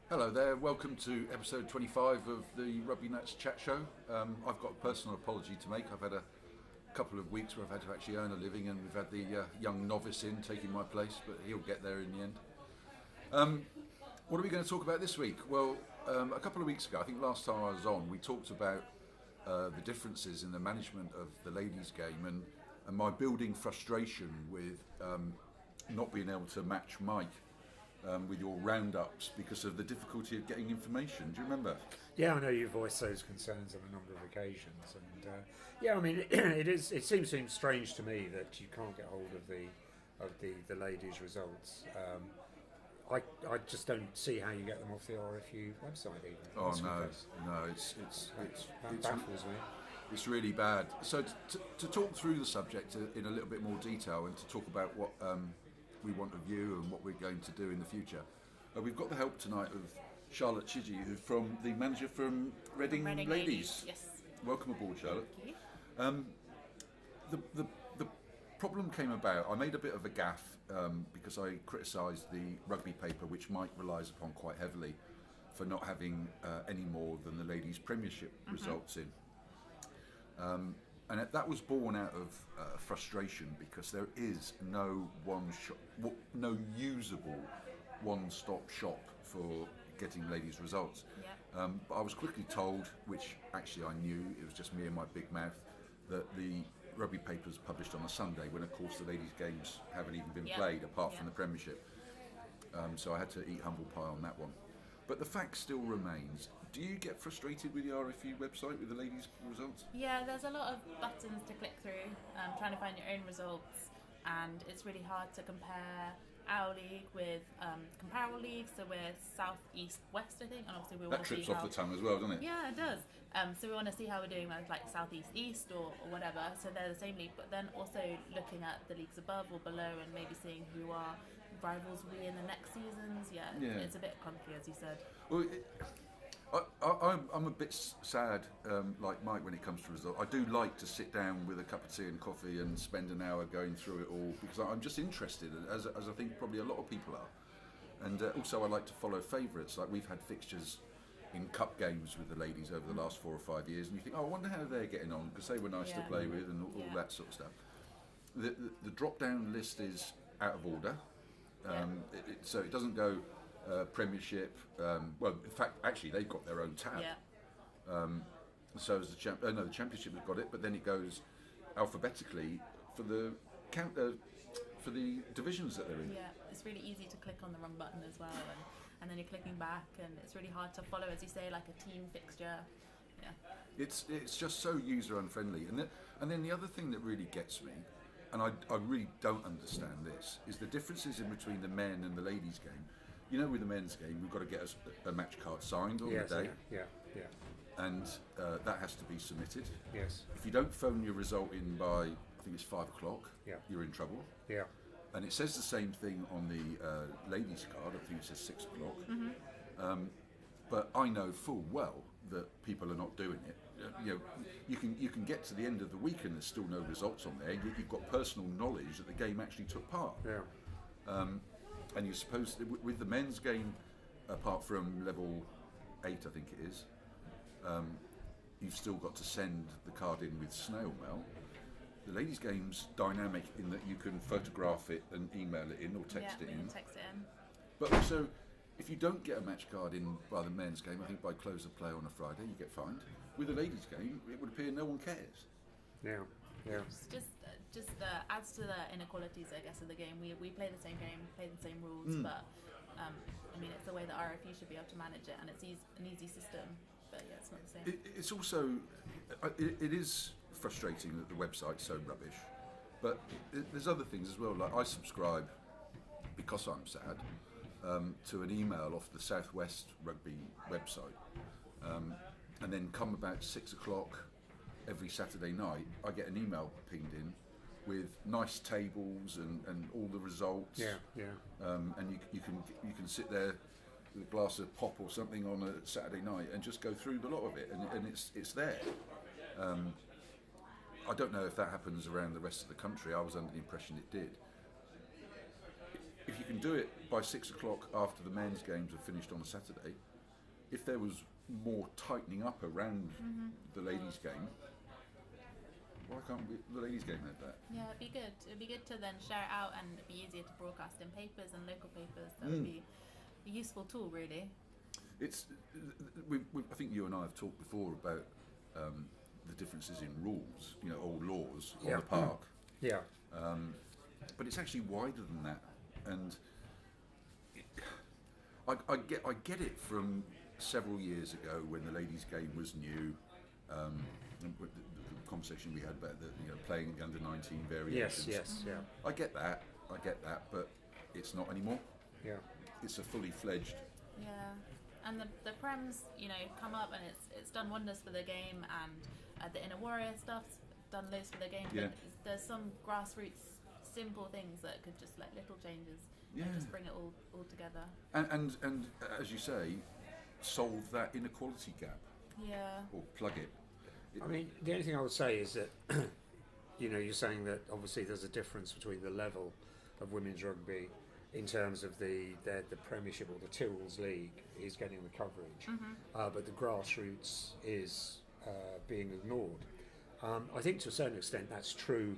Hello there, welcome to episode 25 of the Rugby Nuts Chat Show. I've got a personal apology to make. I've had a couple of weeks where I've had to actually earn a living, and we've had the young novice in taking my place, but he'll get there in the end. What are we going to talk about this week? Well, a couple of weeks ago, I think last time I was on, we talked about the differences in the management of the ladies' game and my building frustration with not being able to match Mike with your roundups because of the difficulty of getting information. Do you remember? Yeah, I know you voiced those concerns on a number of occasions, and yeah, I mean, it seems strange to me that you can't get hold of the ladies' results. I just don't see how you get them off the RFU website even. Oh no, That baffles me. it's really bad. So to talk through the subject in a little bit more detail and to talk about what we want of you and what we're going to do in the future, we've got the help tonight of Charlotte Chidgey, who's from the manager from Reading Ladies. Yes. Welcome aboard, Charlotte. Thank you. The problem came about. I made a bit of a gaffe because I criticised the rugby paper, which Mike relies upon quite heavily, for not having any more than the ladies' Premiership results in. And that was born out of frustration because there is no no usable one-stop shop for getting ladies' results. Yeah. But I was quickly told, which actually I knew, it was just me and my big mouth, that the rugby paper's published on a Sunday when of course the ladies' games haven't even been played apart from the Premiership. So I had to eat humble pie on that one. But the fact still remains, do you get frustrated with the RFU website with the ladies' results? Yeah, there's a lot of buttons to click through, trying to find your own results, and it's really hard to compare our league with comparable leagues. So we're South, East, West, I think, and obviously we want That to see trips off the tongue as well, doesn't it? Yeah, it does. So we want to see how we're doing with like South East East or whatever. So they're the same league, but then also looking at the leagues above or below and maybe seeing who our rivals will be in the next seasons. Yeah. It's a bit clunky, as you said. Well, I'm a bit sad, like Mike, when it comes to results. I do like to sit down with a cup of tea and coffee and spend an hour going through it all because I'm just interested, as I think probably a lot of people are. And also I like to follow favourites. Like we've had fixtures in cup games with the ladies over the last 4 or 5 years, and you think, oh, I wonder how they're getting on because they were nice to play with and all that sort of stuff. The drop-down list is out of order, so it doesn't go Premiership. Well, in fact, actually, they've got their own tab. Yeah. So as the Championship has got it, but then it goes alphabetically for the for the divisions that they're in. Yeah, it's really easy to click on the wrong button as well, and then you're clicking back, and it's really hard to follow, as you say, like a team fixture. Yeah. It's just so user unfriendly, and then the other thing that really gets me, and I really don't understand this, is the differences in between the men and the ladies' game. You know, with the men's game, we've got to get a match card signed on the day. Yeah. And that has to be submitted. Yes. If you don't phone your result in by, I think it's 5 o'clock, you're in trouble. Yeah. And it says the same thing on the ladies' card. I think it says 6 o'clock. But I know full well that people are not doing it. You know, you can get to the end of the week and there's still no results on there. You've got personal knowledge that the game actually took part. Yeah. And you're supposed to, with the men's game, apart from level 8, I think it is, you've still got to send the card in with snail mail. The ladies' game's dynamic in that you can photograph it and email it in or text it in. Text it in. But also, if you don't get a match card in by the men's game, I think by close of play on a Friday, you get fined. With the ladies' game, it would appear no one cares. Yeah. It's just adds to the inequalities, I guess, of the game. We play the same game, play the same rules, but I mean, it's the way that RFU should be able to manage it, and it's an easy system. But yeah, it's not the same. It's also, it is frustrating that the website's so rubbish, but there's other things as well. Like I subscribe, because I'm sad, to an email off the Southwest Rugby website, and then come about 6 o'clock every Saturday night, I get an email pinged in with nice tables and all the results. And you can sit there with a glass of pop or something on a Saturday night and just go through the lot of it, and it's there. I don't know if that happens around the rest of the country. I was under the impression it did. if you can do it by 6 o'clock after the men's games are finished on a Saturday, if there was more tightening up around the ladies' game, why can't the ladies' game have that? Yeah, it'd be good. It'd be good to then share it out, and it'd be easier to broadcast in papers and local papers. That would be a useful tool, really. It's, I think you and I have talked before about the differences in rules, or laws on the park. Yeah. But it's actually wider than that, and I get it from several years ago when the ladies' game was new. And with the conversation we had about playing the under-19 variations. Yes, yeah. I get that, but it's not anymore. Yeah. It's a fully fledged. Yeah, and the Prems, come up, and it's done wonders for the game, and the Inner Warrior stuff's done loads for the game. Yeah. But there's some grassroots, simple things that could just little changes, Yeah. and just bring it all together. And as you say, solve that inequality gap Yeah. or plug it. I mean, the only thing I would say is that, you're saying that obviously there's a difference between the level of women's rugby in terms of the Premiership or the Tyrrells League is getting the coverage, but the grassroots is being ignored. I think to a certain extent that's true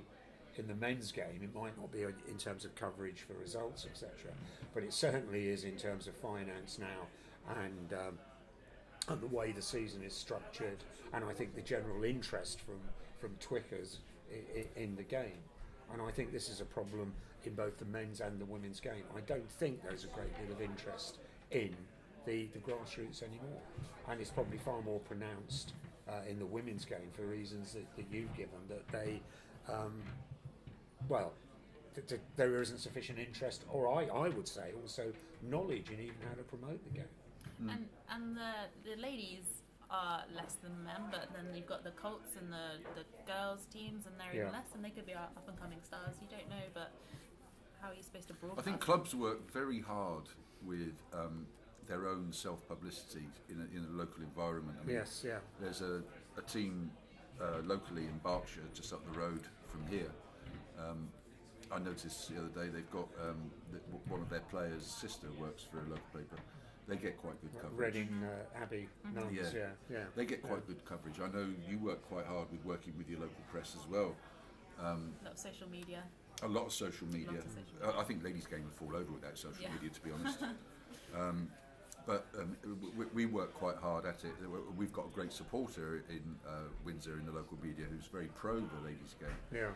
in the men's game. It might not be in terms of coverage for results, etc., but it certainly is in terms of finance now, and the way the season is structured, and I think the general interest from Twickers in the game. And I think this is a problem in both the men's and the women's game. I don't think there's a great deal of interest in the grassroots anymore, and it's probably far more pronounced in the women's game for reasons that you've given, that they there isn't sufficient interest, or I would say also knowledge in even how to promote the game. And the ladies are less than the men, but then you've got the Colts and the girls teams, and they're even less, and they could be up and coming stars. You don't know, but how are you supposed to broadcast? I think clubs work very hard with their own self-publicity in a local environment. I mean, Yes, yeah. There's a team locally in Berkshire, just up the road from here. I noticed the other day they've got one of their players' sister works for a local paper. They get quite good coverage. Reading Abbey Nuns, yeah. They get quite good coverage. I know you work quite hard with working with your local press as well. A lot of social media. A lot of social media. Lots of social I think ladies' game would fall over without social Yeah. media, to be honest. But we work quite hard at it. We've got a great supporter in Windsor in the local media who's very pro the ladies' game. Yeah.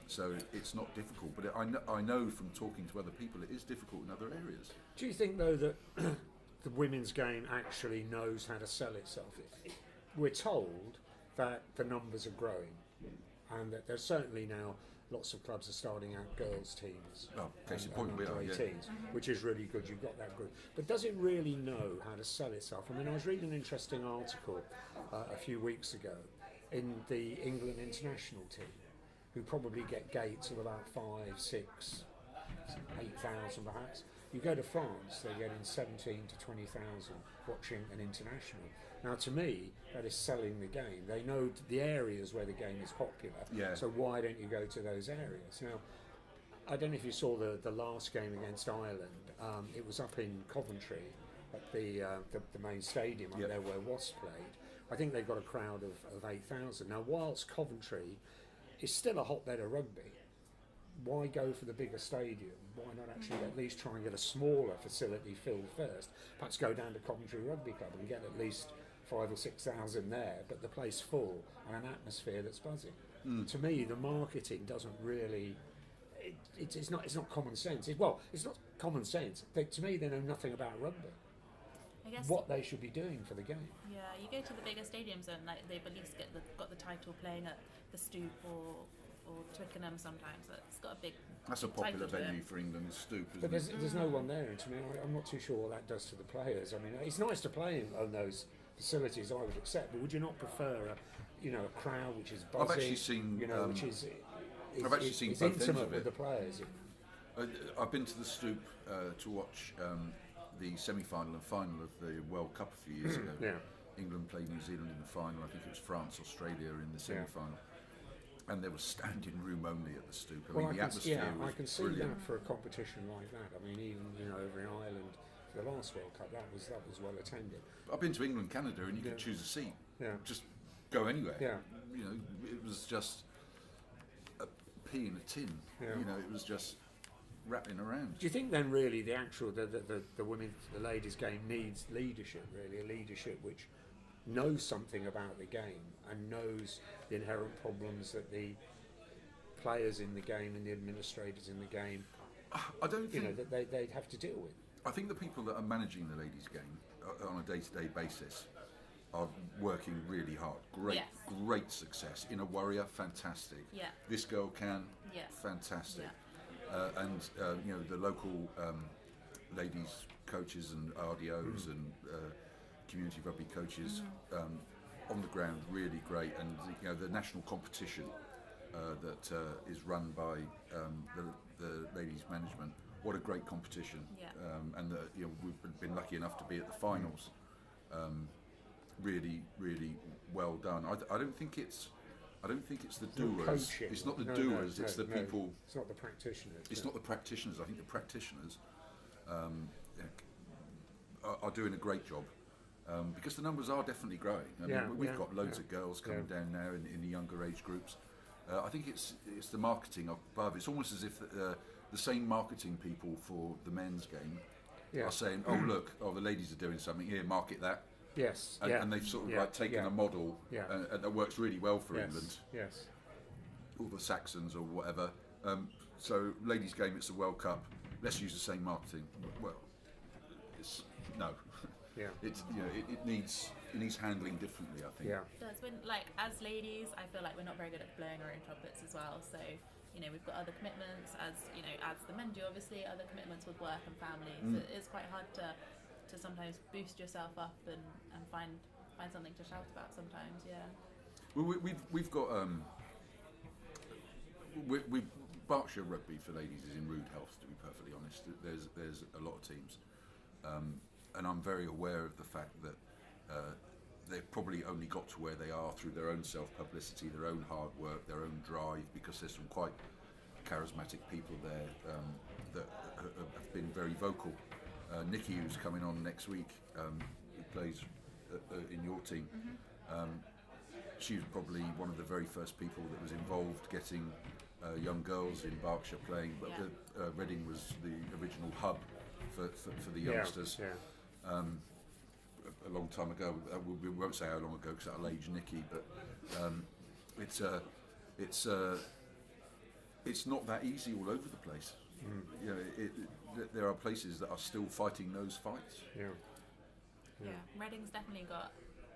So it's not difficult, but I know from talking to other people it is difficult in other areas. Do you think, though, that the women's game actually knows how to sell itself? We're told that the numbers are growing, and that there's certainly now lots of clubs are starting out girls' teams. Oh, case in point, we are, yeah. 18s, which is really good. You've got that group. But does it really know how to sell itself? I mean, I was reading an interesting article a few weeks ago in the England international team, who probably get gates of about 5, 6, 8,000 perhaps. You go to France, they're getting 17 to 20,000 watching an international. Now, to me, that is selling the game. They know the areas where the game is popular, Yeah. so why don't you go to those areas? Now, I don't know if you saw the last game against Ireland. It was up in Coventry at the main stadium up Yep. there where Wasps played. I think they got a crowd of 8,000. Now, whilst Coventry is still a hotbed of rugby, why go for the bigger stadium? Why not actually at least try and get a smaller facility filled first? Perhaps go down to Coventry Rugby Club and get at least 5,000 or 6,000 there, but the place full and an atmosphere that's buzzing. To me, the marketing doesn't really. It's not common sense. It's not common sense. To me, they know nothing about rugby. I guess. What they should be doing for the game. Yeah, you go to the bigger stadiums and they've at least got the title playing at the Stoop or Twickenham sometimes. It's got a big. That's a popular title to venue it. for England, Stoop, But isn't it? there's no one there, and to me, I'm not too sure what that does to the players. I mean, it's nice to play on those facilities, I would accept, but would you not prefer a crowd which is buzzing? I've actually seen, which is I've actually seen is both ends intimate of with it. the players. I've been to the Stoop to watch the semi-final and final of the World Cup a few years ago. Yeah. England played New Zealand in the final. I think it was France, Australia in the semi-final. and there was standing room only at the Stoop. I Well, mean, the atmosphere was I can see brilliant. that for a competition like that. I mean, even over in Ireland for the last World Cup, that was well attended. I've been to England, Canada, and you Yeah. could choose a seat. Yeah. Just go anywhere. Yeah. You know, it was just a pea in a tin. Yeah. You know, it was just rattling around. Do you think then really the actual the women, the ladies game needs leadership, really, a leadership which knows something about the game and knows the inherent problems that the players in the game and the administrators in the game, I don't you know, think. that they have to deal with? I think the people that are managing the ladies' game on a day-to-day basis are working really hard. Yes. Great success. In a Warrior, fantastic. Yeah. This girl can, Yeah. fantastic. Yeah. And you know, the local ladies coaches and RDOs and community rugby coaches on the ground, really great. And you know, the national competition that is run by the ladies management. What a great competition! Yeah. And you know, we've been lucky enough to be at the finals. Really, really well done. I don't think it's the doers. Coaching. It's not the No, doers. no, it's no, the no. people. It's not the practitioners. It's not the practitioners. I think the practitioners are doing a great job because the numbers are definitely growing. I mean, we've got loads of girls coming down now in the younger age groups. I think it's the marketing above. It's almost as if the same marketing people for the men's game are saying, "Oh look, the ladies are doing something here. Market that." Yes. And they've sort of like taken a model and that works really well for England. Yes. Or the Saxons or whatever. So ladies' game, it's the World Cup. Let's use the same marketing. Well, it's no. Yeah. It's it needs handling differently, I think. Yeah. Does when as ladies, I feel like we're not very good at blowing our own trumpets as well. So we've got other commitments as the men do, obviously other commitments with work and family. So it's quite hard to sometimes boost yourself up and find something to shout about sometimes. Yeah. Well, we've got we Berkshire Rugby for ladies is in rude health, to be perfectly honest. There's a lot of teams, and I'm very aware of the fact that they've probably only got to where they are through their own self-publicity, their own hard work, their own drive, because there's some quite charismatic people there that have been very vocal. Nikki, who's coming on next week, who plays in your team, she was probably one of the very first people that was involved getting young girls in Berkshire playing, but Reading was the original hub for the youngsters. Yeah. A long time ago. We won't say how long ago because that'll age Nikki, but it's not that easy all over the place. You know, there are places that are still fighting those fights. Yeah, Reading's definitely got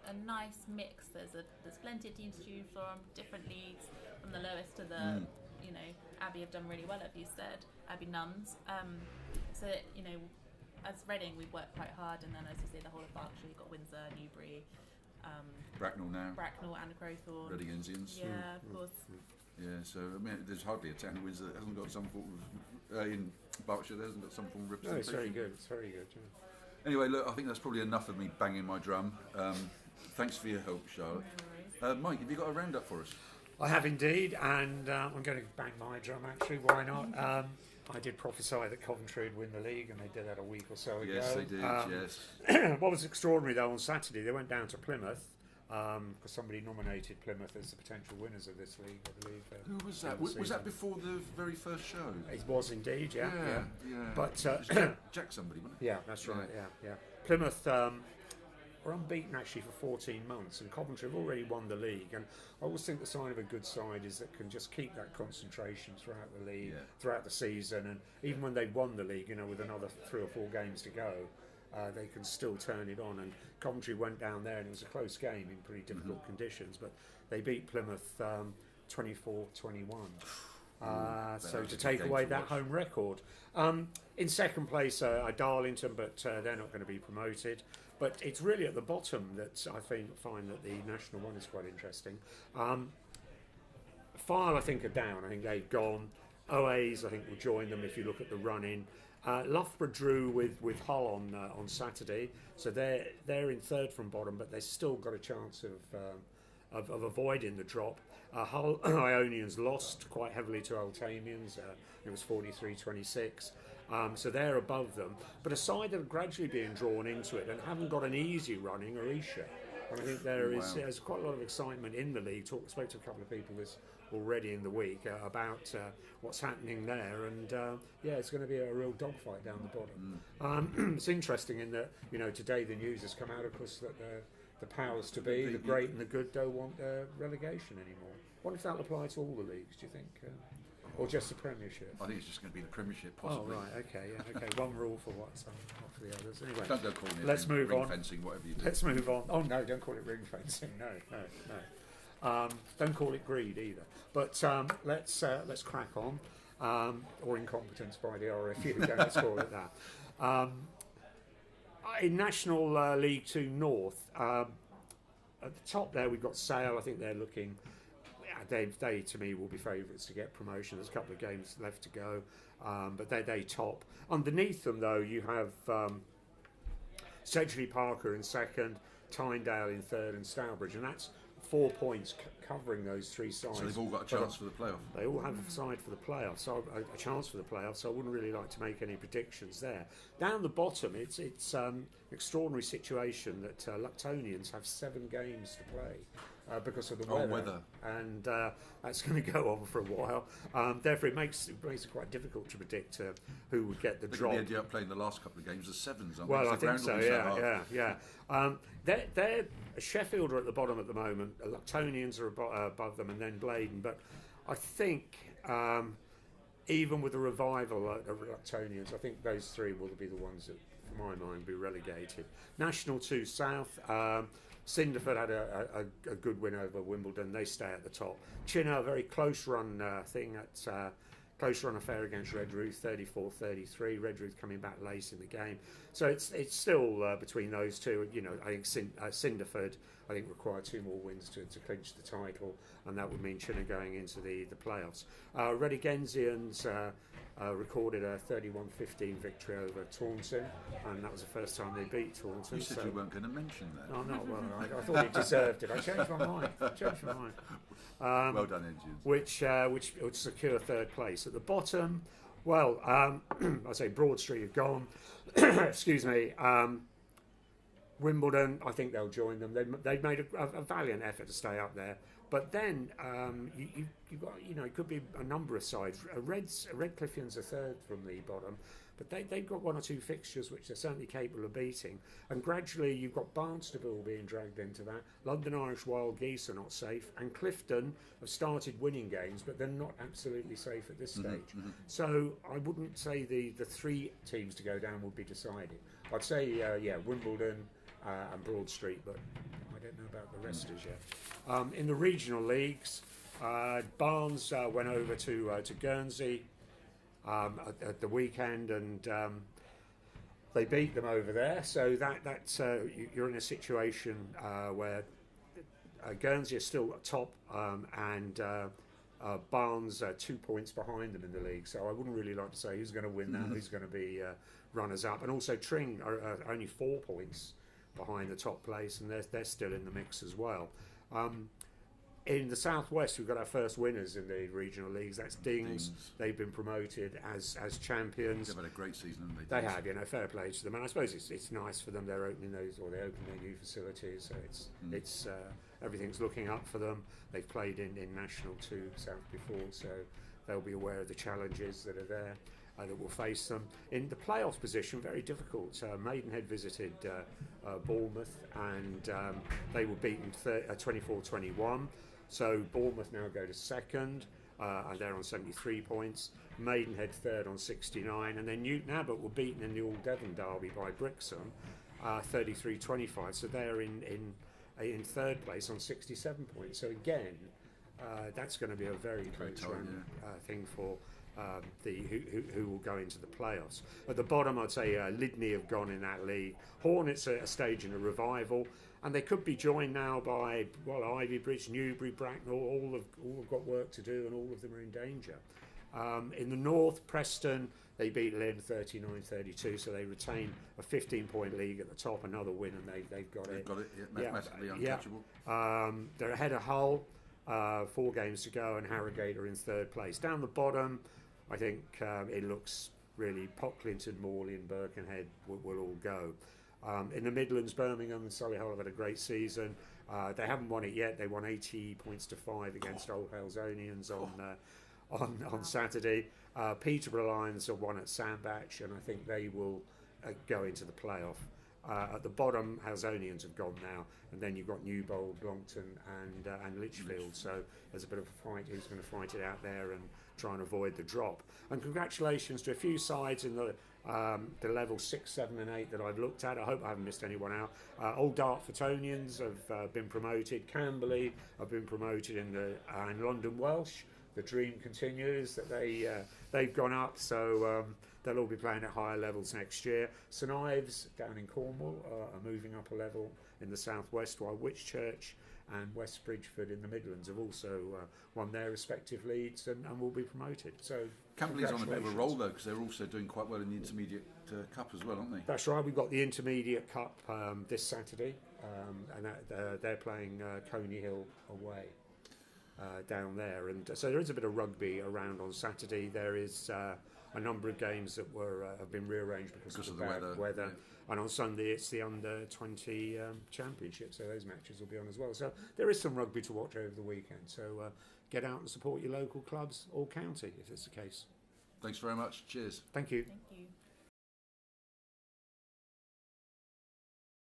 a nice mix. There's plenty of teams to choose from, different leagues, from the lowest to the Abbey have done really well, as you said, Abbey Nuns. So as Reading, we've worked quite hard, and then as you say, the whole of Berkshire, you've got Windsor, Newbury, Bracknell now, and Crowthorne. Reading Indians. Yeah, of course. Yeah, so I mean, there's hardly a town in Windsor that hasn't got some form of in Berkshire that hasn't got some form of No, representation. it's very good. It's very good. Yeah. Anyway, look, I think that's probably enough of me banging my drum. Thanks for your help, Charlotte. No worries. Mike, have you got a roundup for us? I have indeed, and I'm going to bang my drum actually. Why not? I did prophesy that Coventry would win the league, and they did that a week or so ago. Yes, they did. Yes. What was extraordinary though on Saturday, they went down to Plymouth because somebody nominated Plymouth as the potential winners of this league, I believe. Who was that? Was that before the very first show? It was indeed, yeah. But It was Jack somebody, wasn't it? yeah, that's right. Yeah. Plymouth were unbeaten actually for 14 months, and Coventry have already won the league. And I always think the sign of a good side is that can just keep that concentration throughout the league, throughout the season, and even when they won the league, with another 3 or 4 games to go, they can still turn it on. And Coventry went down there, and it was a close game in pretty difficult conditions, but they beat Plymouth 24-21. So to take away that home record. In second place are Darlington, but they're not going to be promoted. But it's really at the bottom that I find that the national one is quite interesting. File, I think, are down. I think they've gone. OAs, I think, will join them if you look at the run-in. Loughborough drew with Hull on Saturday, so they're in third from bottom, but they've still got a chance of avoiding the drop. Hull Ionians lost quite heavily to Altamians. It was 43-26. So they're above them. But a side that are gradually being drawn into it and haven't got an easy running are Esher. And I think there's quite a lot of excitement in the league. Spoke to a couple of people already in the week about what's happening there, and it's going to be a real dogfight down the bottom. It's interesting in that today the news has come out, of course, that the powers to be, the great and the good, don't want relegation anymore. I wonder if that'll apply to all the leagues. Do you think? Or just the Premiership? I think it's just going to be the Premiership, possibly. Oh, right, okay. One rule for some, not for the others. Anyway, don't go calling it let's move ring on. fencing, whatever you do. Let's move on. Oh, no, don't call it ring fencing. No. Don't call it greed either. But let's crack on. Or incompetence by the RFU, let's call it that. In National League 2 North, at the top there we've got Sale. I think they're looking... They to me will be favourites to get promotion. There's a couple of games left to go, but they top. Underneath them though you have Sedgley Parker in second, Tyndale in third, and Stourbridge, and that's 4 points covering those three sides. So they've all got a chance for the playoff. They all have a side for the playoffs, so a chance for the playoffs. So I wouldn't really like to make any predictions there. Down the bottom, it's an extraordinary situation that Luctonians have 7 games to play. Because of the weather. And that's going to go on for a while. Therefore, it makes it quite difficult to predict who would get the drop. They ended up playing the last couple of games as 7s, aren't well, they? I think so. Yeah. They're Sheffield are at the bottom at the moment. Luctonians are above them, and then Bladen. But I think even with the revival of Luctonians, I think those 3 will be the ones that, for my mind, be relegated. National 2 South. Cinderford had a good win over Wimbledon. They stay at the top. Chinner, a very close run close run affair against Redruth, 34-33. Redruth coming back late in the game. So it's still between those two. I think Cinderford require 2 more wins to clinch the title, and that would mean Chinner going into the playoffs. Redigensians recorded a 31-15 victory over Taunton, and that was the first time they beat Taunton. You said you weren't going to mention that. Oh, no, well, I thought it deserved it. I changed my mind. Well done, Engines. Which would secure 3rd place. At the bottom, well, I say Broad Street have gone. Excuse me. Wimbledon, I think they'll join them. They've made a valiant effort to stay up there. But then you've got, it could be a number of sides. Redcliffians are 3rd from the bottom, but they've got 1 or 2 fixtures which they're certainly capable of beating. And gradually you've got Barnstaple being dragged into that. London Irish Wild Geese are not safe, and Clifton have started winning games, but they're not absolutely safe at this stage. So I wouldn't say the 3 teams to go down would be decided. I'd say Wimbledon and Broad Street, but I don't know about the rest as yet. In the regional leagues, Barnes went over to Guernsey at the weekend, and they beat them over there. So that's you're in a situation where Guernsey is still at top, and Barnes 2 points behind them in the league. So I wouldn't really like to say who's going to win that, who's going to be runners up. And also Tring are only 4 points behind the top place, and they're still in the mix as well. In the southwest, we've got our first winners in the regional leagues. That's Dings. They've been promoted as champions. They've had a great season, haven't they? They have, fair play to them. And I suppose it's nice for them. They're opening those, or they open their new facilities. So it's everything's looking up for them. They've played in National 2 South before, so they'll be aware of the challenges that are there. That will face them. In the playoff position, very difficult. Maidenhead visited Bournemouth, and they were beaten 24-21. So Bournemouth now go to 2nd, and they're on 73 points. Maidenhead 3rd on 69, and then Newton Abbott were beaten in the All Devon derby by Brixham, 33-25. So they're in 3rd place on 67 points. So again, that's going to be a very close run thing for who will go into the playoffs. At the bottom, I'd say Lydney have gone in that league. Hornets are a stage in a revival, and they could be joined now by Ivybridge, Newbury, Bracknell. All have got work to do, and all of them are in danger. In the north, Preston, They beat Lynn 39-32, so they retain a 15-point league at the top. Another win, and they've got They've it. got it, mathematically Yeah. untouchable. They're ahead of Hull, 4 games to go, and Harrogate are in 3rd place. Down the bottom, I think it looks really Pocklington, Morley and Birkenhead will all go. In the Midlands, Birmingham and Solihull have had a great season. They haven't won it yet. They won 80 points to 5 against Old Halesonians on Saturday. Peterborough Lions have won at Sandbach, and I think they will go into the playoff. At the bottom, Halesonians have gone now, and then you've got Newbold, Blongton, and Lichfield. So there's a bit of a fight. Who's going to fight it out there and try and avoid the drop? And congratulations to a few sides in the level 6, 7, and 8 that I've looked at. I hope I haven't missed anyone out. Old Dartfortonians have been promoted. Camberley have been promoted in London Welsh. The dream continues that they've gone up, so they'll all be playing at higher levels next year. St Ives down in Cornwall are moving up a level in the southwest, while Whitchurch and West Bridgeford in the Midlands have also won their respective leads and will be promoted. So Camberley's on a bit of a roll though, because they're also doing quite well in the Intermediate Cup as well, aren't they? That's right. We've got the Intermediate Cup this Saturday, and they're playing Coney Hill away. Down there, and so there is a bit of rugby around on Saturday. There is a number of games that have been rearranged because of the bad weather. Yeah. And on Sunday it's the under 20 championship, so those matches will be on as well. So there is some rugby to watch over the weekend. So get out and support your local clubs or county if it's the case. Thanks very much. Cheers. Thank you. Thank you.